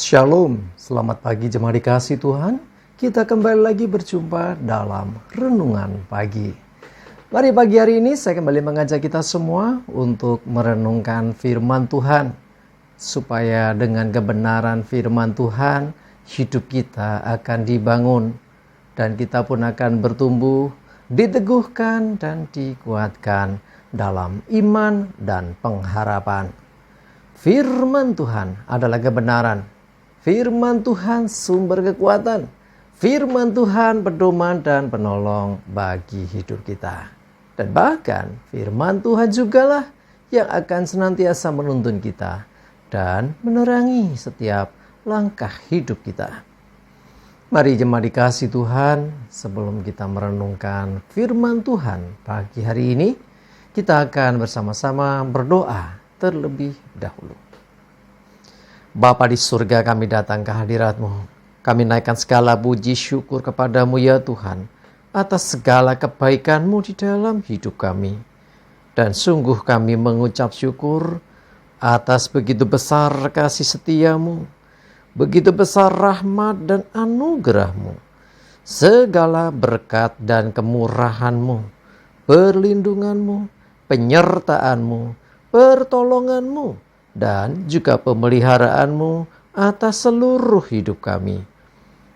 Shalom, selamat pagi jemaat dikasih Tuhan. Kita kembali lagi berjumpa dalam Renungan Pagi. Mari pagi hari ini saya kembali mengajak kita semua untuk merenungkan firman Tuhan. Supaya dengan kebenaran firman Tuhan, hidup kita akan dibangun. Dan kita pun akan bertumbuh, diteguhkan dan dikuatkan dalam iman dan pengharapan. Firman Tuhan adalah kebenaran. Firman Tuhan sumber kekuatan. Firman Tuhan pedoman dan penolong bagi hidup kita. Dan bahkan firman Tuhan jugalah yang akan senantiasa menuntun kita dan menerangi setiap langkah hidup kita. Mari jemaat dikasih Tuhan, sebelum kita merenungkan firman Tuhan pagi hari ini, kita akan bersama-sama berdoa terlebih dahulu. Bapa di surga, kami datang ke hadirat-Mu. Kami naikkan segala puji syukur kepadamu ya Tuhan, atas segala kebaikan-Mu di dalam hidup kami. Dan sungguh kami mengucap syukur atas begitu besar kasih setia-Mu, begitu besar rahmat dan anugerah-Mu, segala berkat dan kemurahan-Mu, perlindungan-Mu, penyertaan-Mu, pertolongan-Mu, dan juga pemeliharaan-Mu atas seluruh hidup kami.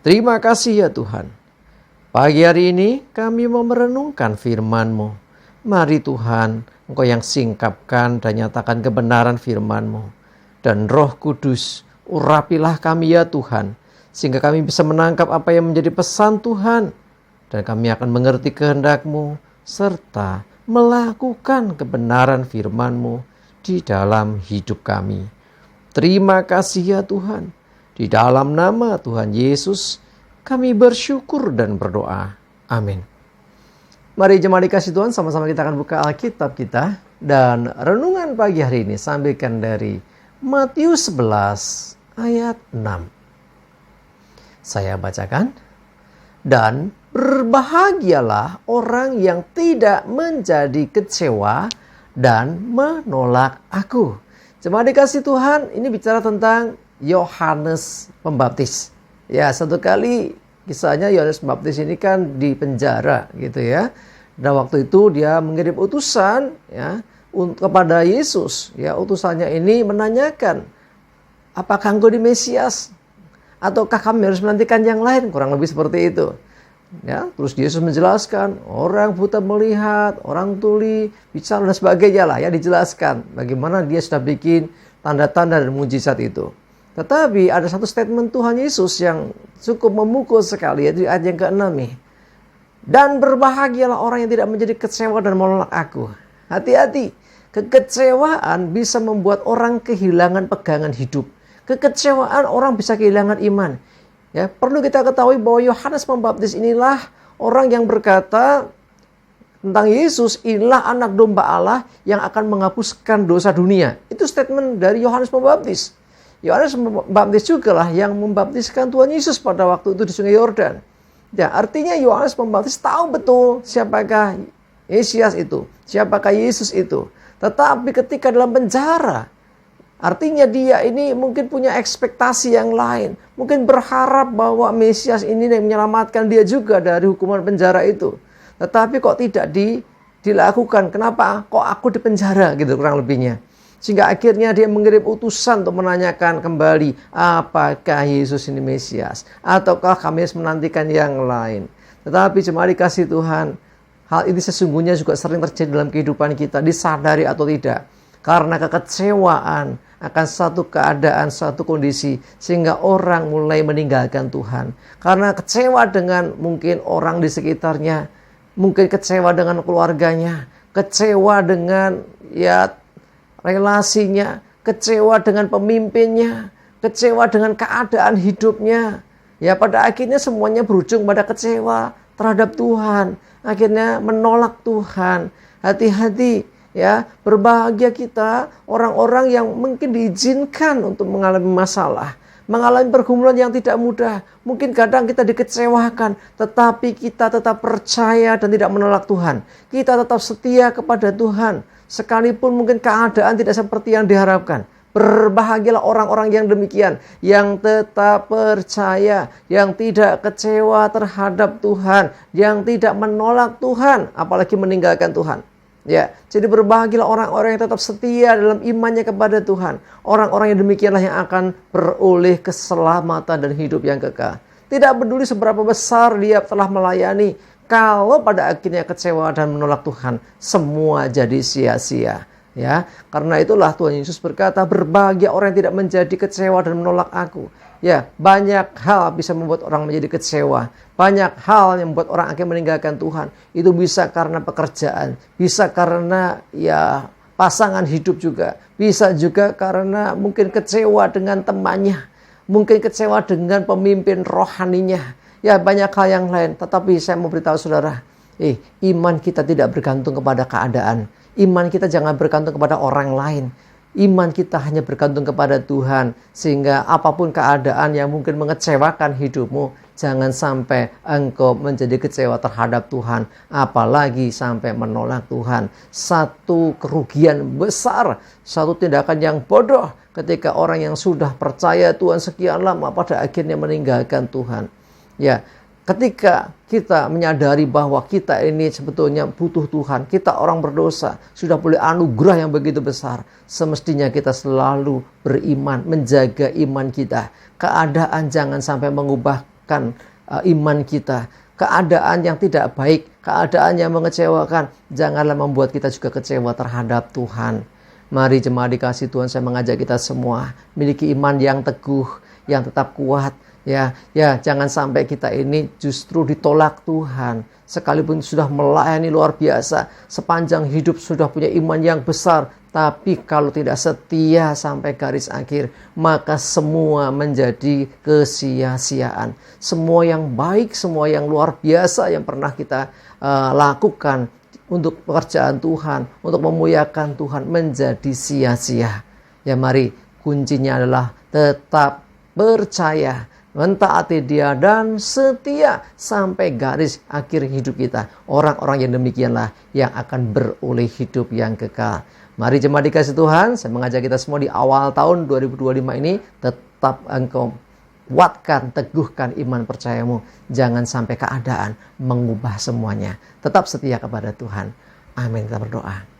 Terima kasih ya Tuhan. Pagi hari ini kami mau merenungkan firman-Mu. Mari Tuhan, Engkau yang singkapkan dan nyatakan kebenaran firman-Mu. Dan Roh Kudus, urapilah kami ya Tuhan, sehingga kami bisa menangkap apa yang menjadi pesan Tuhan. Dan kami akan mengerti kehendak-Mu, serta melakukan kebenaran firman-Mu di dalam hidup kami. Terima kasih ya Tuhan. Di dalam nama Tuhan Yesus kami bersyukur dan berdoa. Amin. Mari jemaat dikasih Tuhan, sama-sama kita akan buka Alkitab kita. Dan renungan pagi hari ini sampaikan dari Matius 11 ayat 6. Saya bacakan. Dan berbahagialah orang yang tidak menjadi kecewa dan menolak aku. Jemaat dikasih Tuhan, ini bicara tentang Yohanes Pembaptis. Ya, satu kali kisahnya Yohanes Pembaptis ini kan di penjara gitu ya. Dan waktu itu dia mengirim utusan ya kepada Yesus. Ya, utusannya ini menanyakan, apakah engkau di Mesias? Ataukah kami harus menantikan yang lain? Kurang lebih seperti itu. Ya, terus Yesus menjelaskan, orang buta melihat, orang tuli bicara dan sebagainya lah ya, dijelaskan bagaimana dia sudah bikin tanda-tanda dan mujizat itu. Tetapi ada satu statement Tuhan Yesus yang cukup memukul sekali, yaitu ayat yang ke-6 nih. Dan berbahagialah orang yang tidak menjadi kecewa dan menolak aku. Hati-hati, kekecewaan bisa membuat orang kehilangan pegangan hidup. Kekecewaan orang bisa kehilangan iman. Ya, perlu kita ketahui bahwa Yohanes Pembaptis inilah orang yang berkata tentang Yesus, inilah anak domba Allah yang akan menghapuskan dosa dunia. Itu statement dari Yohanes Pembaptis. Yohanes Pembaptis juga lah yang membaptiskan Tuhan Yesus pada waktu itu di Sungai Yordan. Ya, artinya Yohanes Pembaptis tahu betul siapakah Mesias itu, siapakah Yesus itu. Tetapi ketika dalam penjara, artinya dia ini mungkin punya ekspektasi yang lain. Mungkin berharap bahwa Mesias ini yang menyelamatkan dia juga dari hukuman penjara itu. Tetapi kok tidak dilakukan. Kenapa? Kok aku di penjara gitu kurang lebihnya. Sehingga akhirnya dia mengirim utusan untuk menanyakan kembali, apakah Yesus ini Mesias? Ataukah kami harus menantikan yang lain? Tetapi jemaat dikasih Tuhan, hal ini sesungguhnya juga sering terjadi dalam kehidupan kita, disadari atau tidak. Karena kekecewaan akan satu keadaan, satu kondisi, sehingga orang mulai meninggalkan Tuhan. Karena kecewa dengan mungkin orang di sekitarnya, mungkin kecewa dengan keluarganya, kecewa dengan relasinya, kecewa dengan pemimpinnya, kecewa dengan keadaan hidupnya. Ya, pada akhirnya semuanya berujung pada kecewa terhadap Tuhan. Akhirnya menolak Tuhan. Hati-hati. Ya, berbahagia kita orang-orang yang mungkin diizinkan untuk mengalami masalah, mengalami pergumulan yang tidak mudah. Mungkin kadang kita dikecewakan, tetapi kita tetap percaya dan tidak menolak Tuhan. Kita tetap setia kepada Tuhan, sekalipun mungkin keadaan tidak seperti yang diharapkan. Berbahagialah orang-orang yang demikian, yang tetap percaya, yang tidak kecewa terhadap Tuhan, yang tidak menolak Tuhan, apalagi meninggalkan Tuhan. Ya, jadi berbahagialah orang-orang yang tetap setia dalam imannya kepada Tuhan. Orang-orang yang demikianlah yang akan beroleh keselamatan dan hidup yang kekal. Tidak peduli seberapa besar dia telah melayani, kalau pada akhirnya kecewa dan menolak Tuhan, semua jadi sia-sia. Ya, karena itulah Tuhan Yesus berkata, berbahagia orang yang tidak menjadi kecewa dan menolak aku. Ya, banyak hal bisa membuat orang menjadi kecewa. Banyak hal yang membuat orang akan meninggalkan Tuhan. Itu bisa karena pekerjaan, bisa karena ya pasangan hidup juga, bisa juga karena mungkin kecewa dengan temannya, mungkin kecewa dengan pemimpin rohaninya. Ya, banyak hal yang lain. Tetapi saya mau beritahu saudara, iman kita tidak bergantung kepada keadaan. Iman kita jangan bergantung kepada orang lain. Iman kita hanya bergantung kepada Tuhan. Sehingga apapun keadaan yang mungkin mengecewakan hidupmu, jangan sampai engkau menjadi kecewa terhadap Tuhan. Apalagi sampai menolak Tuhan. Satu kerugian besar, satu tindakan yang bodoh ketika orang yang sudah percaya Tuhan sekian lama pada akhirnya meninggalkan Tuhan. Ya, ketika kita menyadari bahwa kita ini sebetulnya butuh Tuhan, kita orang berdosa, sudah boleh anugerah yang begitu besar, semestinya kita selalu beriman, menjaga iman kita. Keadaan jangan sampai mengubahkan iman kita. Keadaan yang tidak baik, keadaan yang mengecewakan, janganlah membuat kita juga kecewa terhadap Tuhan. Mari jemaat dikasih Tuhan, saya mengajak kita semua miliki iman yang teguh, yang tetap kuat. Ya, jangan sampai kita ini justru ditolak Tuhan. Sekalipun sudah melayani luar biasa, sepanjang hidup sudah punya iman yang besar, tapi kalau tidak setia sampai garis akhir, maka semua menjadi kesia-siaan. Semua yang baik, semua yang luar biasa yang pernah kita lakukan untuk pekerjaan Tuhan, untuk memuliakan Tuhan, menjadi sia-sia. Ya, mari kuncinya adalah tetap percaya, mentaati Dia dan setia sampai garis akhir hidup kita. Orang-orang yang demikianlah yang akan beroleh hidup yang kekal. Mari jemaat dikasih Tuhan, saya mengajak kita semua di awal tahun 2025 ini, tetap engkau kuatkan, teguhkan iman percayamu. Jangan sampai keadaan mengubah semuanya. Tetap setia kepada Tuhan. Amin. Kita berdoa.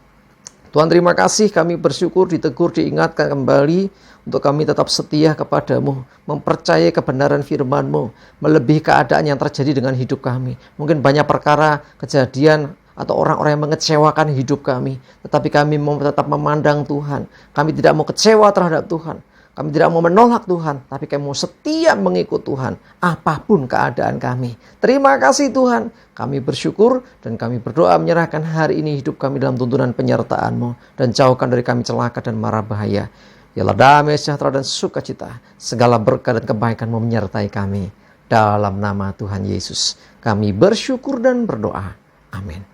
Tuhan, terima kasih, kami bersyukur ditegur, diingatkan kembali untuk kami tetap setia kepadamu, mempercayai kebenaran firman-Mu, melebihi keadaan yang terjadi dengan hidup kami. Mungkin banyak perkara, kejadian, atau orang-orang yang mengecewakan hidup kami, tetapi kami mau tetap memandang Tuhan. Kami tidak mau kecewa terhadap Tuhan. Kami tidak mau menolak Tuhan, tapi kami mau setia mengikut Tuhan, apapun keadaan kami. Terima kasih Tuhan, kami bersyukur dan kami berdoa menyerahkan hari ini hidup kami dalam tuntunan penyertaan-Mu, dan jauhkan dari kami celaka dan mara bahaya. Yalah damai, sejahtera dan sukacita, segala berkat dan kebaikan-Mu menyertai kami. Dalam nama Tuhan Yesus, kami bersyukur dan berdoa. Amin.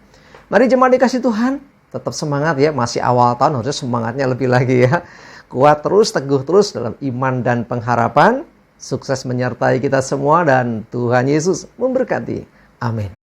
Mari jemaat dikasih Tuhan, tetap semangat ya, masih awal tahun, harusnya semangatnya lebih lagi ya. Kuat terus, teguh terus dalam iman dan pengharapan. Sukses menyertai kita semua dan Tuhan Yesus memberkati. Amin.